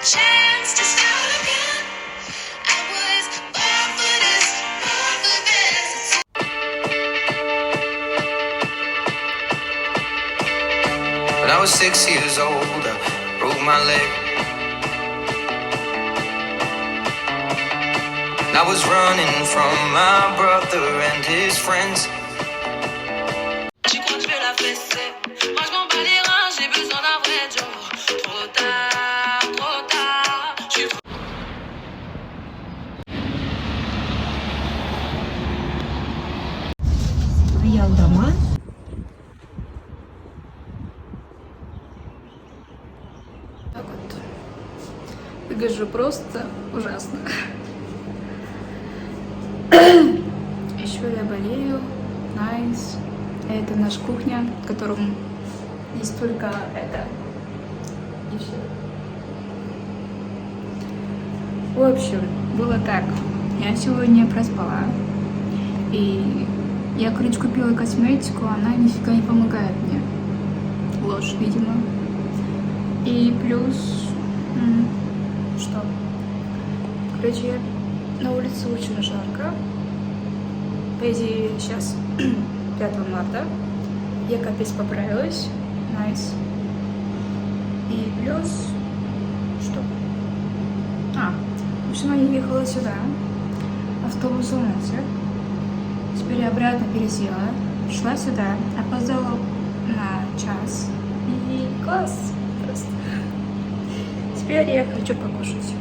chance to start again. I was born for this, born for this. When I was 6 years old, I broke my leg. And I was running from my brother and his friends. Tu crois que je vais la fesser? Moi je m'en bats les reins, j'ai besoin d'un vrai job. Trop tard, trop tard. Je suis Аялдама. Так вот. Выгляжу просто ужасно. Еще я болею. Найс. Это наша кухня, в котором есть только это. И все. В общем, было так. Я сегодня проспала. И я, короче, купила косметику, она нифига не помогает мне. Ложь, видимо. И плюс... Что? Короче, на улице очень жарко. По идее, сейчас 5 марта. Я капец поправилась. Найс. И плюс... Что? В общем, я ехала сюда. Автобус сломался. Теперь я обратно пересела. Шла сюда. Опоздала на час. И класс. Просто. Теперь я хочу покушать.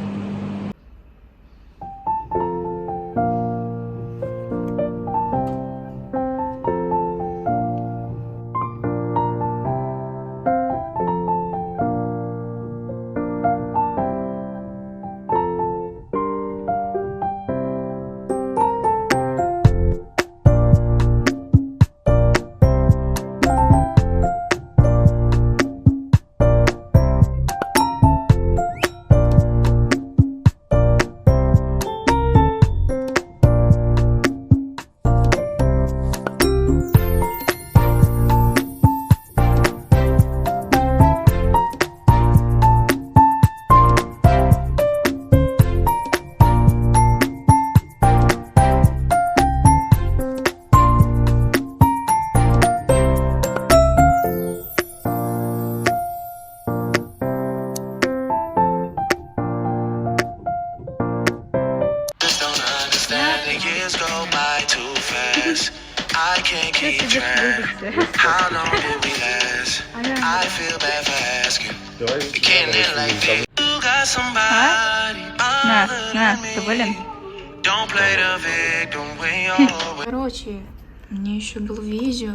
Years go by too fast. I can't keep track. How long did we last? I feel bad for asking. You can't live like this. You got somebody other than me. Don't play the victim when you're... Короче, мне еще был видео,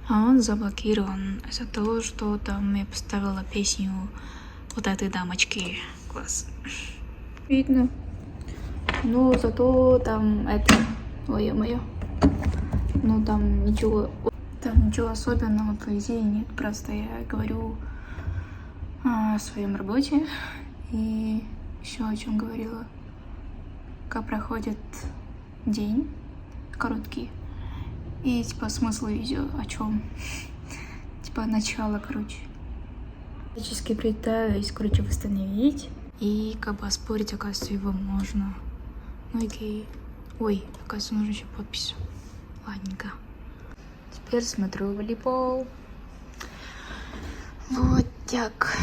а он заблокирован из-за того, что там я поставила песню вот этой дамочки. Класс. Видно. Ну, зато там это... Ой, моё. Ну, там ничего особенного, по идее, нет. Просто я говорю о своем работе. И еще о чем говорила. Как проходит день. Короткий. И, типа, смысл видео о чем. Типа, начало, короче. Физически пытаюсь, короче, восстановить. И, как бы, оспорить, оказывается, его можно. Ну окей. Ой, оказывается, нужно еще подпись. Ладненько. Теперь смотрю волейбол. Вот так.